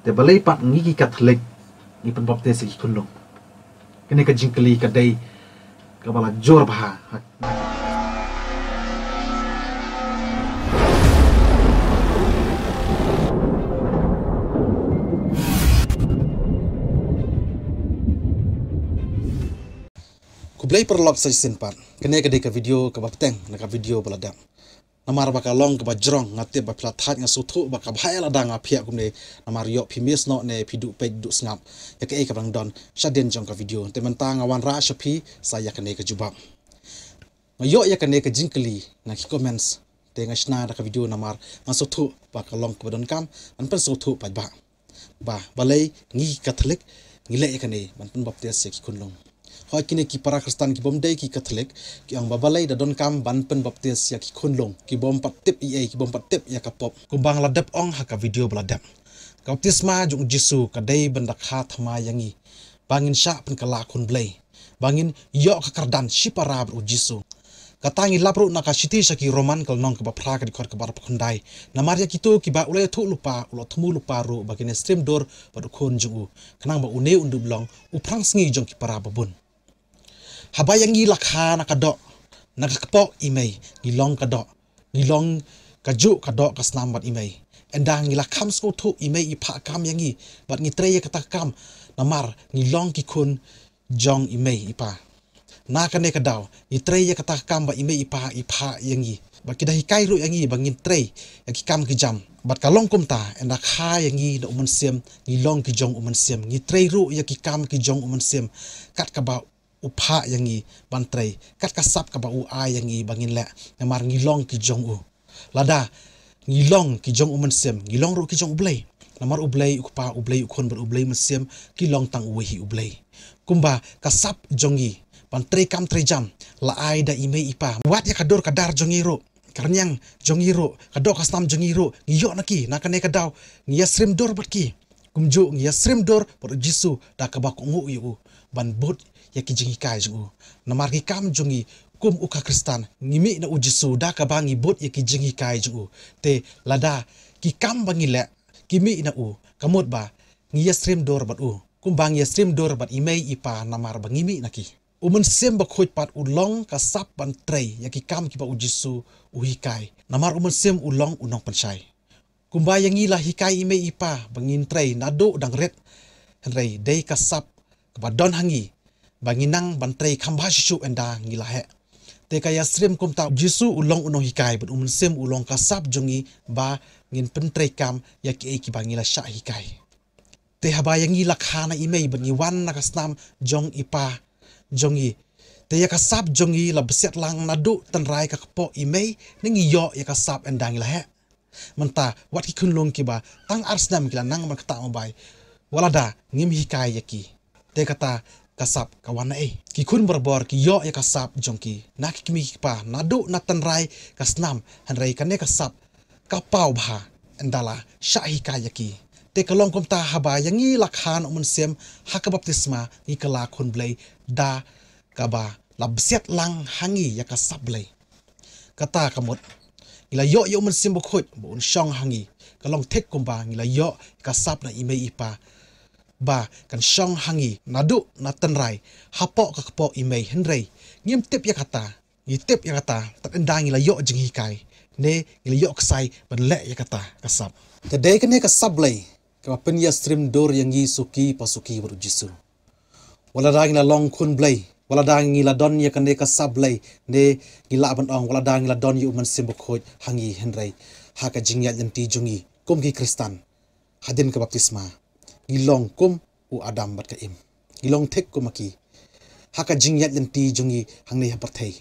te balai pat ngi Katolik ni penbaptis ki kunlong kene ka jingkeli ka dai ka bala jor bah kublai perlok sa sinpan kene ka dai ka video ka bapteng na ka video baladam namar baka long ke bajrong ngate ba plathat nga suthu baka bhai la dang apia kumne namar yo phimis no ne phidu pe du snap ya ke kabang don shaden jong ka video te manta nga wan ra shapi saya kane ka jubak ngayo ya kane ka jingkeli na ki comments te nga shna da ka video namar nga suthu baka long ke don kam an pen suthu pa ba balai ngi Katolik ngile ya kane man pen baptis ya ki kunlong hoi kini ki para Kristen ki bom dei ki Katolik ki ang babalai da don kam ban pen baptis ya ki kunlong ki bom pat tip ki bom pat tip ya ka pop kumbang ladap ong ha ka video bladap ka baptisma jung Jisu ka dei bandak ha thama yangi bangin sha pen kala kun blai bangin yo ka kardan shipara bru Jisu katangi lapru na ka shiti shaki roman kal nong ka bapra ka dikor ka bar pakundai na maria kitu ki ba ulai thu lupa ulo thmu lupa ru bagine stream dor padu khon jungu kanang ba une undu blong uprang sngi jong ki para babun habayangi lakha nakadok nakakpo imay ngilong kadok ngilong kaju kadok kasnam bat imay endang ngilakam sko thu imay ipa kam yangi bat ngitre katakam namar ngilong kikun jong imay ipa nakane kadaw ngitre katakam ba imay ipa yangi bat kidahi kairu yangi bangin tre yakikam kijam bat kalong kumta endak ha yangi do umansem ngilong kijong umansem ngitre ru yakikam kijong umansem kat kabau upha yangi bantrai kat kasap ka ba u a yangi bangin le namar ngilong ki jong u lada ngilong ki jong u mensem ngilong ru ki jong ublei namar ublei ukpa ublei ukon ber ublei mensem ki long tang uhi ublei kumba kasap jongi bantrai kam trejam la ai da ime ipa wat ya kador kadar jongi ru karnyang jongi ru kadok kastam jongi ru ngiyo naki nakane kadaw ngiyasrim dor batki kumju ngiyasrim dor por Jisu da ka ba kungu yu ban bot ya ki jingi kai jungu namar ki kam jungi kum uka Kristan ngimi na Jisu da ka bangi bot ya ki jingi kai jungu te lada ki kam bangi le kimi na kamot ba ngi yasrim dor bat kum bang yasrim dor bat imei ipa namar bangimi naki umun sem ba khoi pat ulong ka sap ban trei ya ki kam ki ba Jisu hikai namar umun sem ulong unong pansai kumba yangi la hikai imei ipa bangin trei nado dang ret rei dei ka sap ka don hangi banginang bantrai khamba shu enda ngilahe te kaya srim kumta Jisu ulong unong hikai but sem ulong kasap jongi ba ngin pentrai kam yaki ki bangila sha hikai te habayangi lakhana imei bangi wan nakasnam jong ipa jongi te yakasap jongi la beset lang nadu tanrai ka kapo imei ningi yo yakasap enda ngilahe menta wat ki kunlong ki ba tang arsnam kila nang makta mabai walada ngim hikai yaki te kata kasap kawana ki kun berbor ki yo ya kasap jongki nak kimi pa nadu natanrai kasnam hanrai kane kasap kapau bha endala shahi kayaki te kalong kumta haba yangi lakhan umun haka baptisma ni kala kun blai da kaba labset lang hangi ya kasap blai kata kamot ila yo umun bukhut bun shong hangi kalong tek kumba ila yo kasap na imei ipa ba kan shong hangi nadu na tanrai hapo ka kapo imei henrei ngim tip ya kata tat endang ila yo jing hikai ne ila yo ksai ban le ya kata kasap tadai kene kasap lei ka pen ya stream dor yang suki pasuki baru Jisu wala dang ila long kun blai wala dang ila don ya kene kasap lei ne gila ban ong wala dang ila don yu man simbukhoy hangi henrei haka jingya yanti jungi kum ki Kristan hadin ka baptisma gilong kum u Adam bat ka im gilong tek kumaki haka jingyat yanti jungi hangnei haparthei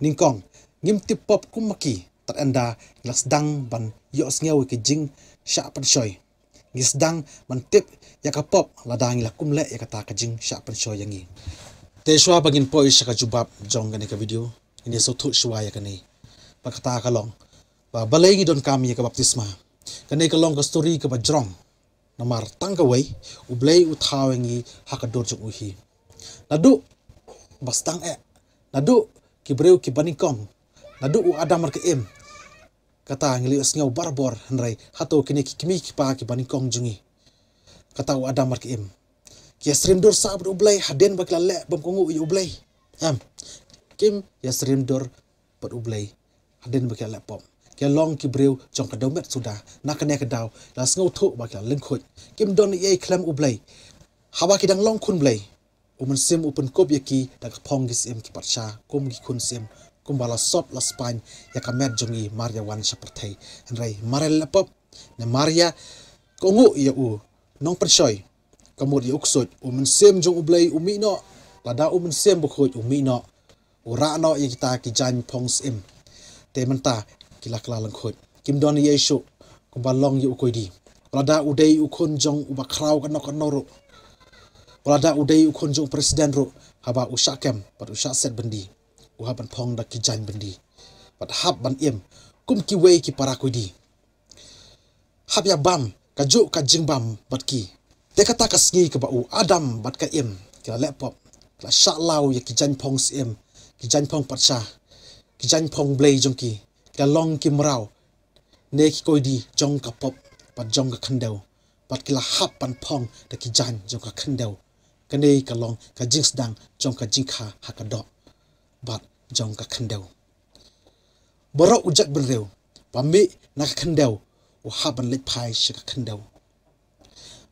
ningkong ngim tip pop kumaki tat anda lasdang ban yos ngeu ki jing sha pan shoy ngisdang ban tip yakapop ladang ila kumle yakata ka jing sha pan shoy yangi te shwa bagin poi shaka jubab jong gani ka video ini so thu shwa ya kani pakata ka long ba balai ngi don kam ya ka baptisma kani ka long ka story ka bajrong namar tangkawai ublei uthawengi hakador jong uhi nadu bastang nadu kibreu ki banikong nadu u Adam ka im kata ngili ngau barbor hanrai hato kini kimi ki pa ki banikong jungi kata u Adam marki im kia srimdor sa ublay haden bakla le bam kongu u ublay kim ya srimdor pat ublay haden bakla le pom kia long ki breu jong ka domet sudah nakane ka daw la sngo tho bakla lengkhoi kim don ye klam ublay hawa kidang long kun blay uman sim upen kop yaki dak pong gis em ki patsha kum ki kun sim kumbala sop la spine ya kamet jongi Maria wan seperti enrai marel lapop ne Maria kongu ya u nong persoi kamut ya uksut uman sim jong ublay umi no lada uman sim bukhoj umi no ura no ya kita ki jan pong sim te menta kila kala langkhoj kim don yesu kumbalong ya ukoidi lada udai ukon jong ubakrau kanok kanoro lada udai ukon jong presiden ro haba usakem pat usak set bendi uhaban pong da ki jan bendi pat hab ban im kum ki wei ki para koidi hab ya bam kaju ka jing bam bat ki te kata ka sngi ka ba u Adam bat ka im ka laptop la sha lau ya ki jan pong sim ki jan pong patsha ki jan pong blay jong ki ka long ki mrau ne ki koidi jong ka pop pat jong ka khandau pat ki la hab pan pong da ki jan jong ka khandau kane ka long ka jing sedang jong ka jing kha hakado bat jong ka khandau borok ujak bereu pami nak khandau u haban lek phai shika khandau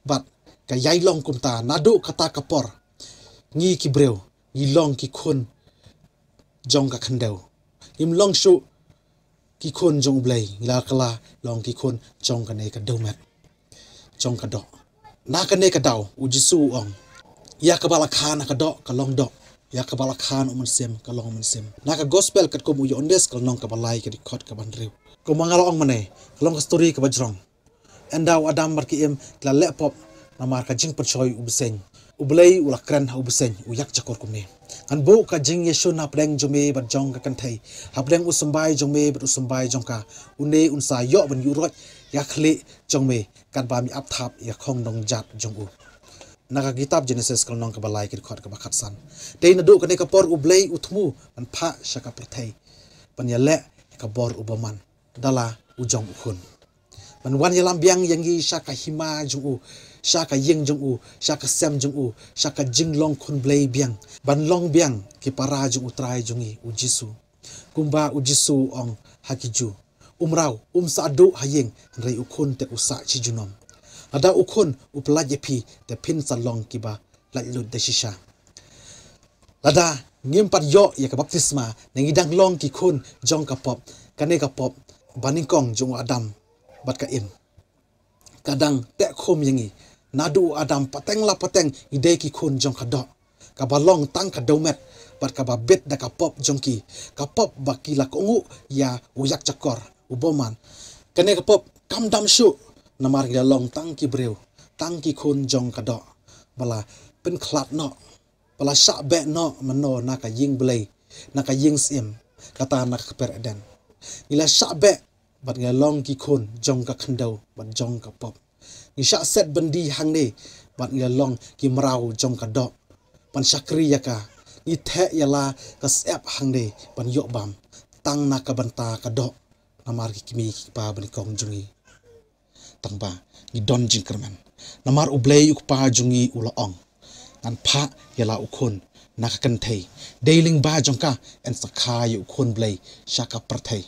bat ka yai long kumta nadu kata kapor ngi ki breu ngi long ki khun jong ka khandau im long shu ki khun jong blay la kala long ki khun jong ka ne ka domet jong ka do na ka ne ka daw u jisu ong ya ka bala khana ka do ka long do ya ka bala khan uman sem ka long man sem na ka gospel kat ko mu yo ondes ka nong ka balai ka dikot ka ban rew ko mangalo ong mane kalong ka story ka bajrong endaw Adam marki em la laptop na mar ka jing perchoy ubseng ublay ula kran ha ubseng uyak chakor kumne an bo ka jing yesu na pleng jome bat jong ka kan thai ha pleng usumbai jome bat usumbai jong ka une unsa yo ban yurot ya khli jong me kan ba mi ap thap ya khong dong jat jong u naka kitab Genesis kal nong ka balai ki khot ka bakhat san te na do ka ne ka por ublay uthmu an pha shaka prathai pan ya le ka bor ubaman dala ujong ukhun man wan yalam biang yangi shaka hima jong u shaka yeng jong u shaka sem jong u shaka jing long khun blay biang ban long biang ki para jong utrai jongi ujisu kumba ujisu ong hakiju umrau sadu hayeng rei ukhun te usa chi junom ada ukhun upla jepi te pin salong kiba lalut de shisha lada ngimpat yo ya ka baptisma nangidang long ki khun jong ka pop kane ka pop baningkong jong Adam bat ka im kadang te khom yangi nadu Adam pateng la pateng ide ki khun jong ka do ka balong tang ka domet bat ka ba bet da ka pop jong ki ka pop baki la kongu ya uyak chakor uboman kane ka pop kam dam shu namar ki long tang ki breu tang ki khun jong ka do bala pen khlat no bala sha be no mano na ka ying blay na ka ying sim kata na ka per den ila sha be bat nga long ki khun jong ka khandau bat jong ka pop ni sha set bandi hang ne bat nga long ki mrau jong ka do pan sakri ya ka ni the yala ka sep hang ne ban yo bam tang na ka banta ka do namar ki kimi ki pa ban kong jungi tangba ni don jingkerman namar ublay uk pa jungi ula ong an pha yala ukhun na ka kan thei deiling ba jong ka en sakha yu khun blay shaka prathai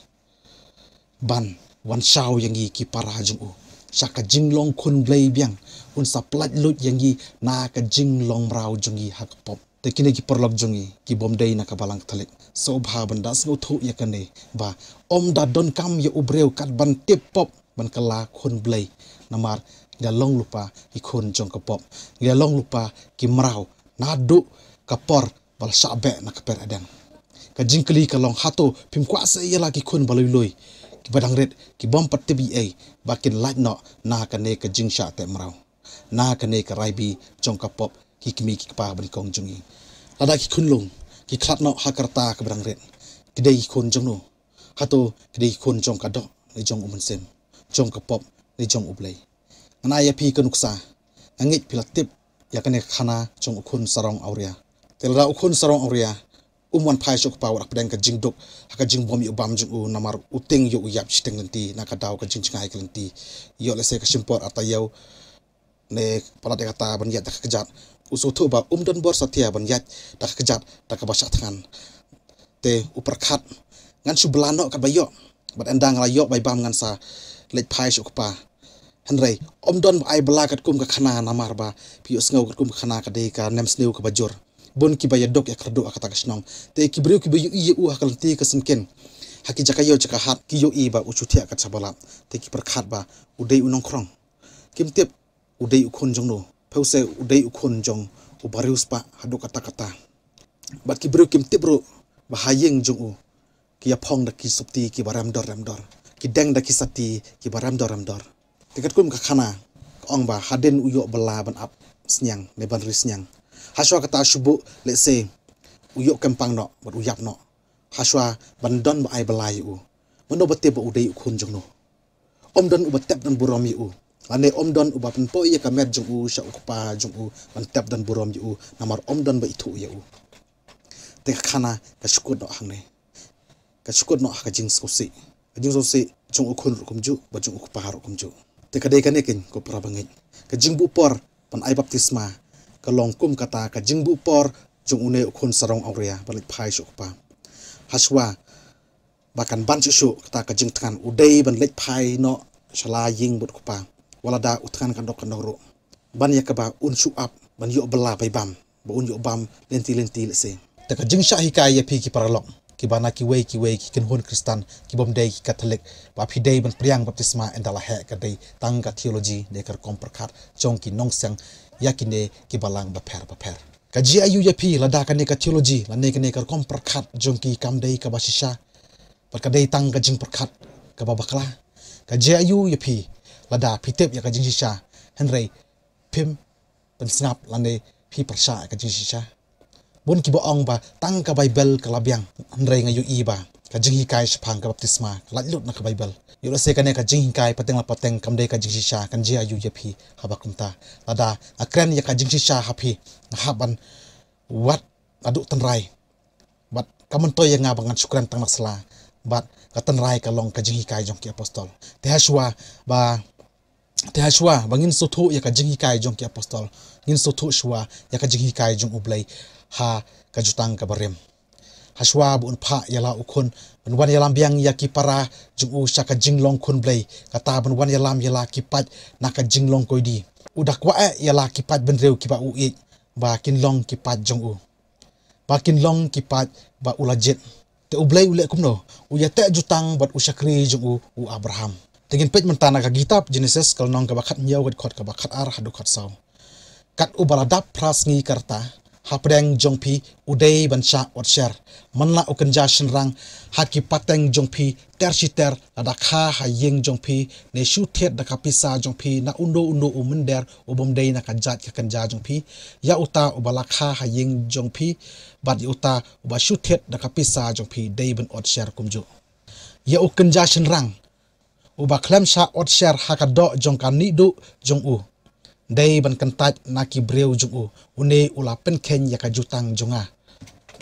ban wan shaw yangi ki para jung u shaka jinglong khun blay biang un saplat lut yangi na ka jinglong rau jungi hak pop te kine ki porlok jungi ki bom dei na ka balang thalik so bha banda sngo thu yakane ba om da don kam ya ubreu kat ban tip pop ban kala khun blay namar ga long lupa ki khun jong ka pop ga long lupa ki mrau na du ka por bal sabe na ka per adan ka jingkli ka long hato pim kwa se yala ki khun baloi loi ki badang red ki bom pat tbi a bakin light no na ka ne ka jing sha te mrau na ka ne ka raibi jong ka pop ki kimi ki pa ban kong jungi lada ki khun lung ki khat no hakarta ka badang red ki dei khun jong no hato ki dei khun jong ka do ni jong umun sem jong ka pop ni jong ublay ana ya pi ka nuksa angit pilatip ya kane khana jong ukhun sarong auria telra ukhun sarong auria umwan phai shok pa wak pedang ka jingdok haka jingbom yu bam jung u namar uting yu yap chiteng lenti na ka daw ka jingchngai ka lenti yo lese ka simpor atayaw ne palat kata ban yat dak kejat usu tu ba don bor satia ban yat dak kejat dak basyak tangan te uperkat ngan su belano ka bayo bat endang la yo bai bam ngan sa lej pai su pa henrei don ai belakat kum ka khana namar ba pius ngau kum khana ka de ka nem sneu ka bajor bon ki baya dok ya kerdo akata kasnong te ki breu ki bayu i u hakal ti ka senken haki jakayo jaka hat ki yo i ba uchutia kat sabala te ki perkhat ba udei unong krong kim tip udei ukhon jong no pause udei ukhon jong ubarius pa hadu kata kata bat ki breu kim tip bro ba hayeng jong u ki ya phong da ki supti ki baram dor ki deng da ki sati ki baram dor tikat kum ka khana ong ba haden uyo bela ban ap snyang ne ban risnyang haswa kata shubu let's say uyo kempang no bat uyap no haswa ban don ba ai belai u mano bate ba udei ukhon jong no don u batep dan burom yu ane don u ba pen po ye kamet jong u sha ukpa jong u ban tep dan burom yu namar don ba itu ya u te khana ka shukut no hang ne ka shukut no ka jing sosi jong u khon kum ju ba jong ukpa ro kum ju te kadai kane kin ko prabangit ka jing bu por pan ai baptisma ka long kum kata ka jing bu por jong une ukhon sarong aurea balik phai shukpa haswa bahkan ban su kata ka jing tkan udei ban lek phai no shala ying but kupa walada utkan kan dok kanoro ban ya ka ba un su up ban yo bela bai bam ba un yo bam lenti se ta ka jing sha hikai ya pi ki paralok ki bana ki wei ki ken hon kristan ki bom dei ki katolik ba phi dei ban priang baptisma endala he ka dei tangga theology de kar kom perkhat chong ki nong sang yakine ki balang ba pher ka ji ayu ya pi lada ka ne ka theology la ne ka ne kar kom perkhat jong ki kam dei ka ba shisha par ka dei tang ka jing perkhat ka ba bakla ka ji ayu ya pi lada pitep ya ka jing shisha henrei pim pen snap la ne pi persha ka jing shisha bon ki bo ong ba tang ka bible ka labyang henrei ngayu i ba ka jing hikai shphang ka baptisma la lut na ka bible yo se ka ne ka jing hikai pateng la pateng kam dei ka jing shisha kan ji ayu ya pi habakumta lada akren ya ka jing shisha hapi haban wat adu tanrai bat kaman toy nga bangan syukran tang masla bat ka tanrai ka long ka jing hikai jong ki apostol te haswa bangin sotho ya ka jing hikai jong ki apostol ngin sotho shwa ya ka jing hikai jong ublai ha ka jutang ka barem haswa bun pha yala ukhon ban wan yalam biang ya ki para jung u shaka jinglong khun blai kata ban wan yalam yala ki pat na ka jinglong koidi udak wa yala ki pat ben reu ki ba u e ba kin long ki pat jung u ba kin long ki pat ba ulajet te ublai ule kumno u ya te jutang bat u shakri jung u abraham tegin pej mentana ka kitab genesis kal nong ka bakhat nyaw kat ka bakhat ar hadu khat saw kat u baladap prasngi karta hapreng jongpi udei bansha otshar manla okenja shinrang haki pateng jongpi tershiter adakha hayeng jongpi ne shuthet dakapisa jongpi na undo umender ubomdei na kanjat ka kanja jongpi ya uta ubalakha hayeng jongpi bad uta uba shuthet dakapisa jongpi dei ban otshar kumju ya okenja shinrang uba klemsha otshar hakado jongkan nidu jongu dei ban kantat naki breu jungu une ula pen ken ya ka jutang jonga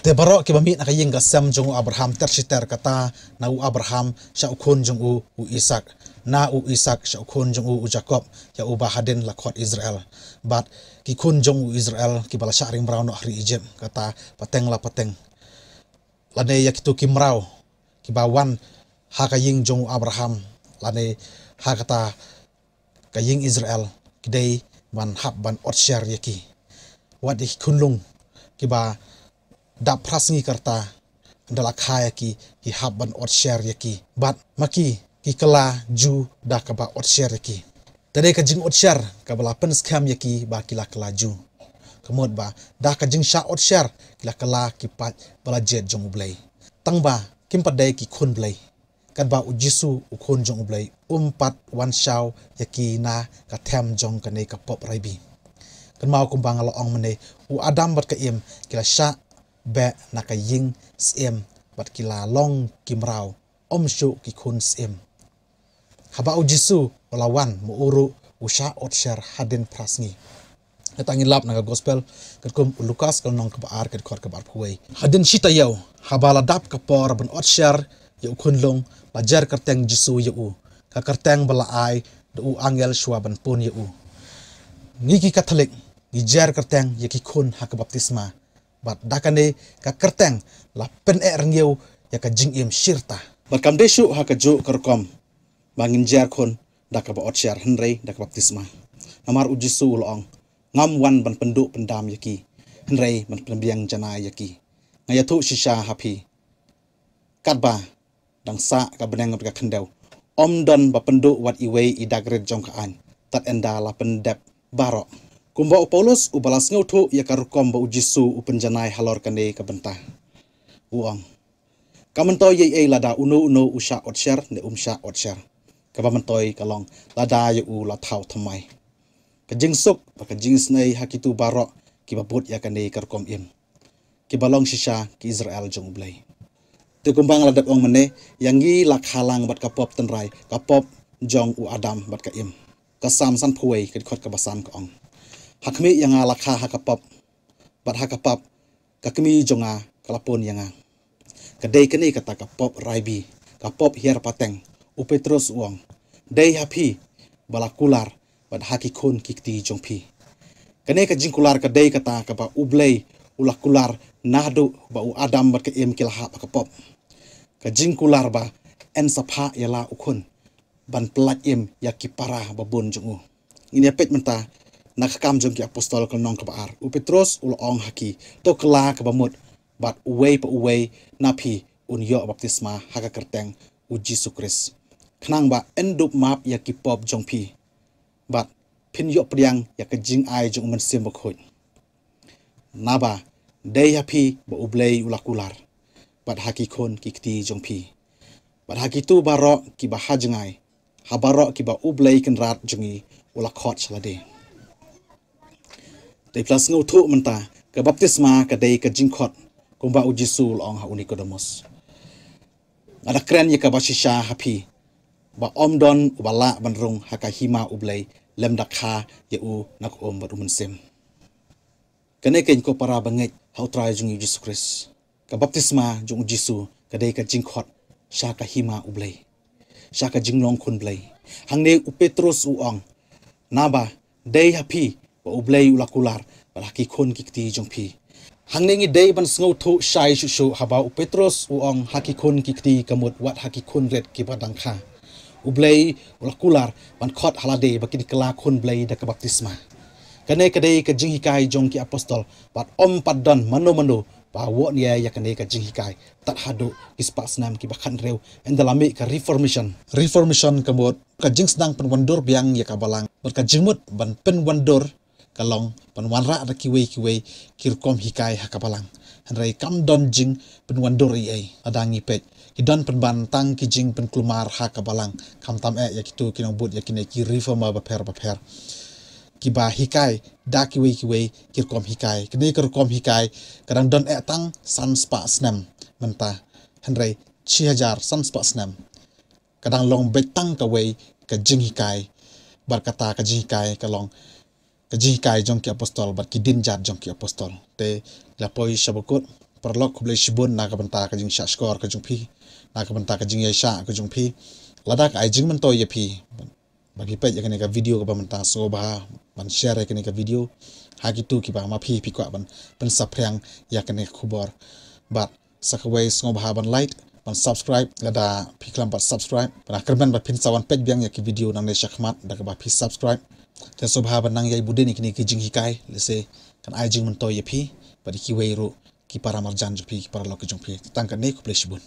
te baro ki bami na kayeng gasam jongu abraham tershiter kata na u abraham sha ukhon jongu u isak na u isak sha ukhon jongu u jacob ya u bahaden la khot israel bat ki khon jongu israel ki bala sharing brown no hari egypt kata pateng lane ya kitu kimrau ki bawan ha kayeng jongu abraham lane ha kata kayeng israel kidai ban hab ban otshar yaki wadi kunlung kiba da prasngi karta andala khaya ki hab ban otshar yaki bat maki ki kala ju da ka ba otshar yaki tade ka jing otshar ka bala pen scam yaki ba kila kala ju kamod ba da ka jing sha otshar kila kala ki pat bala jet jong blai tangba kim padai ki khun blai kat ba ujisu ukhon jong ublai pat wan shaw yaki na ka them jong ka nei ka pop raibi kan mau kumbang lo ong mane u adam bat ka im kila sha be na ka ying sem bat kila long kimrau shu ki khun sem haba ujisu lawan mu uru usha otshar haden prasngi katangin lap na gospel kat kum lukas kal nong ka ar kat khor ka bar phuai haden shita yaw habala dap ka por ban otshar ya ukhon long bajar karteng jisu ya u ka karteng bala ai du angel shwa ban pun ya u ngiki Katolik ngijar kerteng yaki kun hak baptisma bat dakane ka kerteng la pen rengiu ya ka jingim shirta bat kamdesu hak jo kerkom bangin jar kun dak ba otsyar henrei dak baptisma namar ujisu ulong ngam wan ban penduk pendam yaki henrei ban pembiang jana yaki ngayatu shisha hapi katba dang sa ka beneng ka kendau om don ba penduk wat iwei idagret jong kaan tat enda la pendep barok kumba Paulus ubalas ngautu ya karukom ba ujisu upenjanai halor kane ka bentah uang kamantoy ye lada uno usha otsyar ne umsha otsyar kabamantoy kalong lada yu la thau thamai kajingsuk ba kajingsnai hakitu barok kibabut ya kane karkom im kibalong shisha ki Israel jong blai te kumbang ladap ong mene yangi lak halang bat kapop tenrai kapop jong u Adam bat ka im kasam san phuai ke khot ka basan ka ong hakmi yanga lakha hakapap bat hakapap kakmi jonga kalapon yanga kadai kene kata kapop raibi kapop hier pateng u Petrus uang dei hapi balakular bat hakikun kikti jongpi kene ka jingkular kadai kata ka ba ublei ulakular nahdu ba u Adam bat ka em kilha kapop ka jingkular ba en sapha yala ukun ban pelat em yakipara babun jongu ini apet menta nakakam jong ki apostol kalnong kabaar u Petrus ulong haki to kela kabamut bat uwei pa uwei napi unyo baptisma haka kerteng u Jesu Kris khnang ba endup map ya ki pop jong pi bat phin yo priang ya ka jing ai jong man sim bakhoi naba dei hapi ba ublei ulakular bat haki khon kikti jong pi bat haki tu barok ki ba hajangai habarok ki ba ublei kenrat jongi ulakhot chalade dei plus ngautu menta ka baptisma ka dei ka jingkhot kumba ujisul ong ha Nicodemus ada kren ye ka basisha hapi ba omdon ubala banrung haka hima ublei lem dakha ye u nak bat umensem kane ken ko para banget hau trai jung Jesus Christ ka baptisma jung Jisu ka dei ka jingkhot sha ka hima ublei sha ka jinglong khun blei hangne u Petrus u ong naba dei hapi ba ublei ulakular balaki khon kikti jongpi hangne ngi dei ban sngo thu shai shu haba u Petrus u ong haki khon kikti kamut wat haki khon red ki badang kha ublei ulakular ban khot halade bakini kala khon blei da ka baptisma kane kadei ka jinghikai jong ki apostol bat om paddan mano ba wo nia ya kane ka jinghikai tat hadu kispas nam ki bakhan reu endalami ka reformation kamut ka jingsnang penwandur biang ya ka balang ber ka jingmut ban penwandur kalong panwanra ra kiwei kirkom hikai hakabalang hanrai kam don jing penwandur ai adangi pet kidon penban tang ki jing penklumar hakabalang kam tam yakitu kinong bud yakine ki reforma baper kiba hikai da kiwei kirkom hikai kene kirkom hikai kadang don tang sanspa snam menta hanrai 6000 sanspa snam kadang long betang kawei ka jing hikai barkata ka jing hikai kalong kajikai jong ki apostol bat ki dinjat jong ki apostol te lapoi shabukut perlok kublai shibun na ka banta ka jing shashkor ka jong pi na ka banta ka jing yasha ka jong pi ladak ai jing man to ye pi bagi pe yakane ka video ka banta so ba ban share yakane ka video ha ki tu ki ba ma pi ko ban pen saprang yakane khubor bat sakawai sngo ba ban like ban subscribe lada pi klam bat subscribe ban akrban ba pin sawan page biang yaki video nang ne shakmat da ka ba pi subscribe dan sobha banang yai budin ikini ki jing hikai lese kan ai jing mentoy pi badi ki weiru ki para marjan jupi ki para lok jong pi tangkan ne ku pleshbun